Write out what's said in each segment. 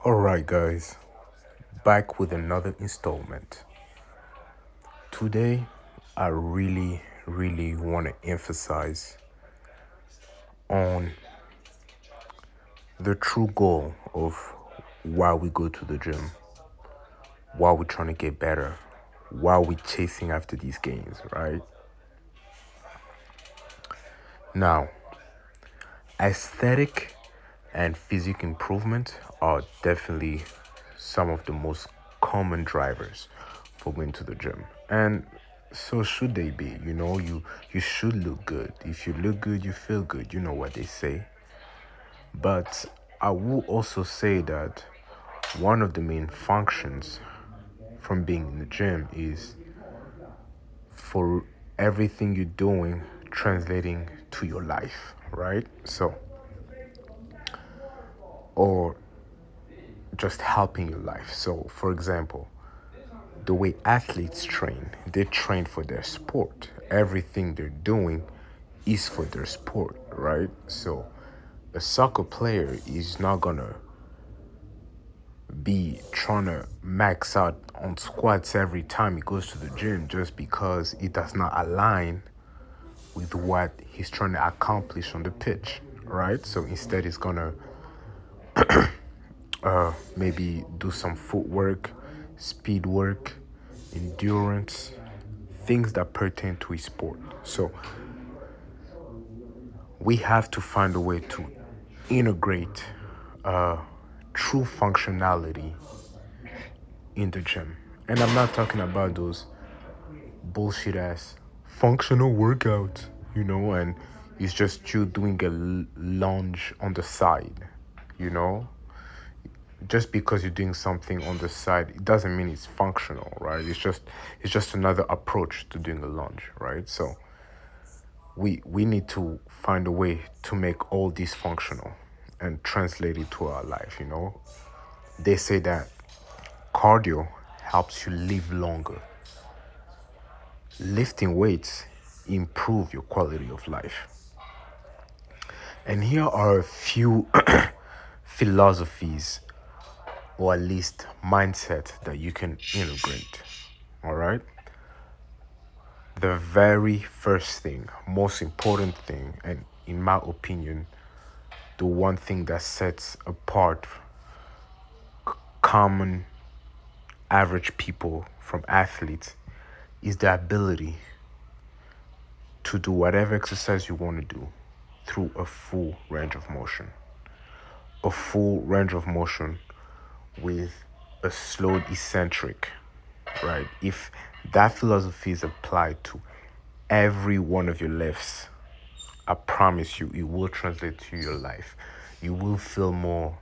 Alright, guys, back with another installment. Today, I really want to emphasize on the true goal of why we go to the gym, why we're trying to get better, why we're chasing after these gains, right? Now, aesthetic and physical improvement are definitely some of the most common drivers for going to the gym. And so should they be. You should look good. If you look good, you feel good. You know what they say. But I will also say that one of the main functions from being in the gym is for everything you're doing translating to your life, right? So, or just helping your life. So, for example, the way athletes train, they train for their sport. Everything they're doing is for their sport, right? So, a soccer player is not gonna be trying to max out on squats every time he goes to the gym just because it does not align with what he's trying to accomplish on the pitch, right? So instead, he's gonna maybe do some footwork, speed work, endurance, things that pertain to his sport. So we have to find a way to integrate true functionality in the gym. And I'm not talking about those bullshit ass functional workouts, and it's just you doing a lunge on the side, you know? Just because you're doing something on the side, it doesn't mean it's functional, right? It's just another approach to doing a lunge, right? So we need to find a way to make all this functional and translate it to our life. They say that cardio helps you live longer. Lifting weights improve your quality of life. And here are a few philosophies or at least mindset that you can integrate. All right? The very first thing, most important thing, and in my opinion, the one thing that sets apart common average people from athletes is the ability to do whatever exercise you want to do through a full range of motion. A full range of motion with a slowed eccentric, right? If that philosophy is applied to every one of your lifts, I promise you, it will translate to your life. You will feel more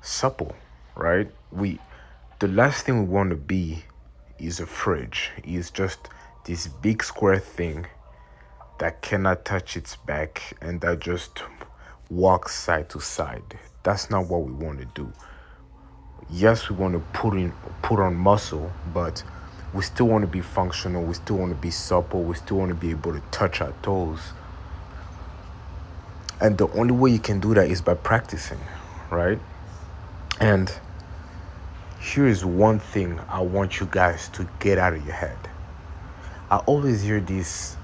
supple, right? The last thing we want to be is a fridge. It's just this big square thing that cannot touch its back and that just walks side to side. That's not what we want to do. Yes, we want to put on muscle, but we still want to be functional. We still want to be supple. We still want to be able to touch our toes. And the only way you can do that is by practicing, right? And here is one thing I want you guys to get out of your head. I always hear these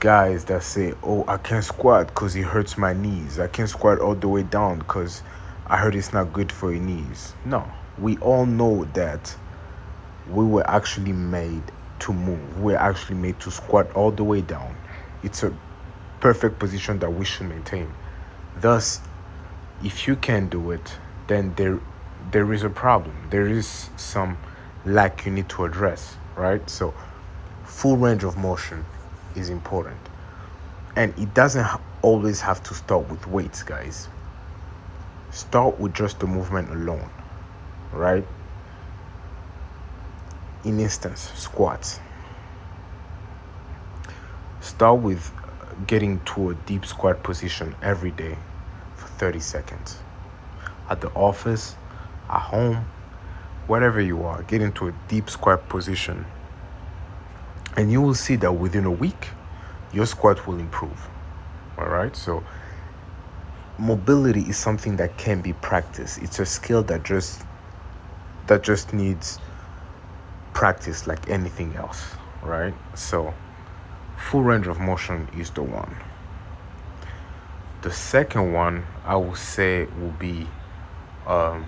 guys that say, oh, I can't squat because it hurts my knees. I can't squat all the way down because I heard it's not good for your knees. No, we all know that we were actually made to move. We're actually made to squat all the way down. It's a perfect position that we should maintain. Thus, if you can't do it, then there is a problem. There is some lack you need to address, right? So full range of motion is important. And it doesn't always have to start with weights, guys. Start with just the movement alone, right? In instance, squats. Start with getting to a deep squat position every day for 30 seconds. At the office, at home, wherever you are, get into a deep squat position. And you will see that within a week, your squat will improve. All right? So mobility is something that can be practiced. It's a skill that just needs practice like anything else, right? So full range of motion is the one. The second one I would say will be um,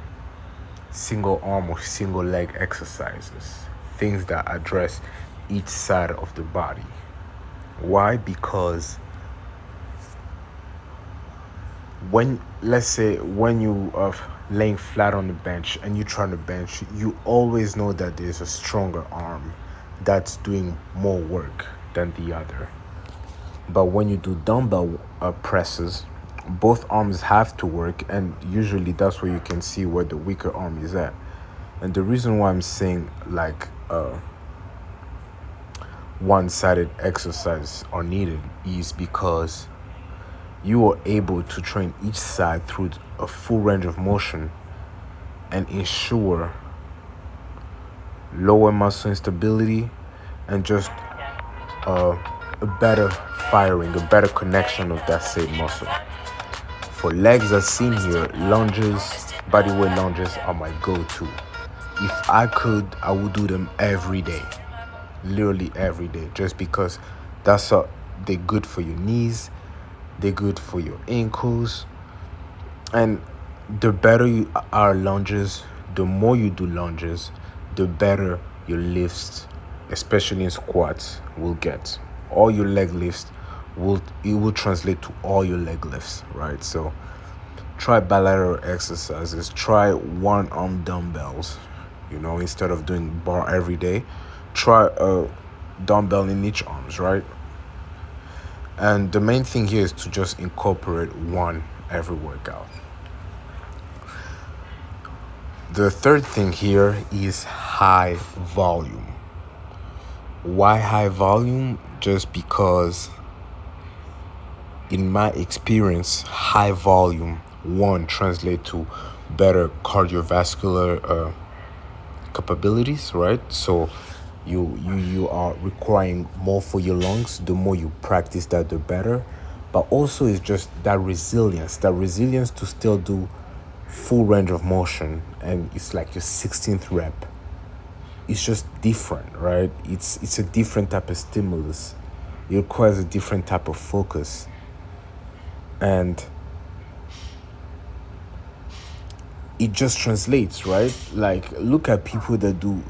single arm or single leg exercises, things that address each side of the body. Why? Because when, let's say, when you are laying flat on the bench and you're trying to bench, you always know that there's a stronger arm that's doing more work than the other. But when you do dumbbell presses, both arms have to work, and usually that's where you can see where the weaker arm is at. And the reason why I'm saying like one-sided exercise are needed is because you are able to train each side through a full range of motion and ensure lower muscle instability and just a better firing, a better connection of that same muscle. For legs, as seen here, lunges, bodyweight lunges are my go-to. If I could, I would do them every day, literally every day, just because they're good for your knees, they're good for your ankles, and the better you are lunges, the more you do lunges, the better your lifts, especially in squats, will get. All your leg lifts will translate to all your leg lifts, right? So try bilateral exercises, try one arm dumbbells, instead of doing bar every day, try a dumbbell in each arms, right? And the main thing here is to just incorporate one every workout. The third thing here is high volume. Why high volume? Just because in my experience, high volume, one, translate to better cardiovascular capabilities, right? So you are requiring more for your lungs. The more you practice that, the better. But also it's just that resilience to still do full range of motion, and it's like your 16th rep. It's just different, right? It's a different type of stimulus. It requires a different type of focus. And it just translates, right? Like, look at people that do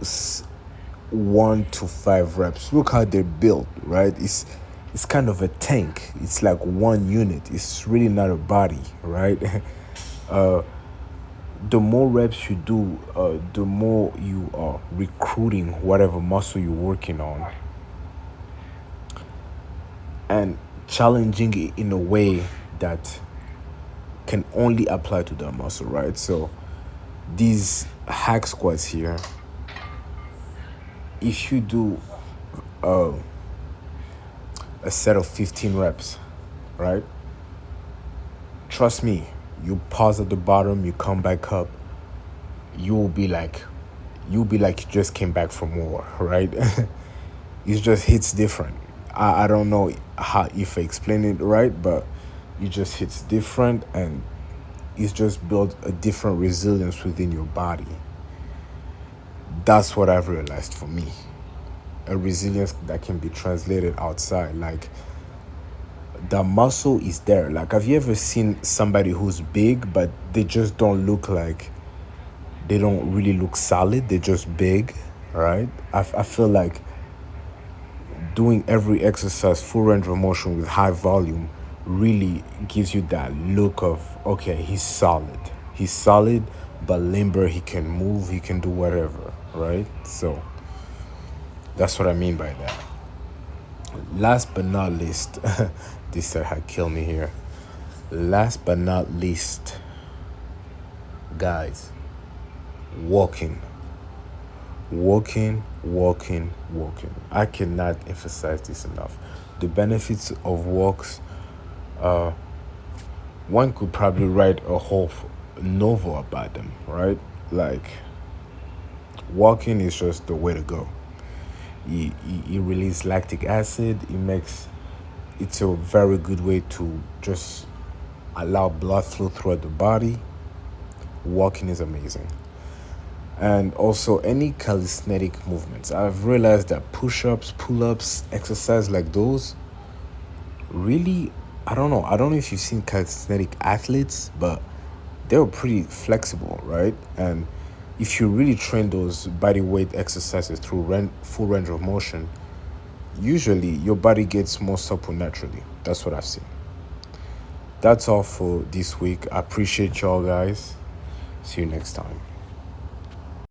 1 to 5 reps. Look how they're built, right? It's kind of a tank. It's like one unit. It's really not a body, right? The more reps you do, the more you are recruiting whatever muscle you're working on and challenging it in a way that can only apply to that muscle, right? So these hack squats here, if you do a set of 15 reps, right? Trust me, you pause at the bottom, you come back up, you'll be like you just came back from war, right? It just hits different. I don't know how, if I explain it right, but it just hits different, and it's just built a different resilience within your body. That's what I've realized for me. A resilience that can be translated outside. Like, the muscle is there. Like, have you ever seen somebody who's big, but they just don't look like, they don't really look solid? They're just big, right? I feel like doing every exercise, full range of motion with high volume, really gives you that look of, okay, he's solid. He's solid, but limber. He can move. He can do whatever, right? So that's what I mean by that. Last but not least, this had killed me here. Last but not least, guys, walking. I cannot emphasize this enough. The benefits of walks, one could probably write a whole novel about them, right? Like, walking is just the way to go. It releases lactic acid. It's a very good way to just allow blood flow throughout the body. Walking is amazing. And also any calisthenic movements. I've realized that push-ups, pull-ups, exercise like those really, I don't know if you've seen calisthenic athletes, but they're pretty flexible, right? And if you really train those body weight exercises through full range of motion, usually your body gets more supple naturally. That's what I've seen. That's all for this week. I appreciate y'all guys. See you next time.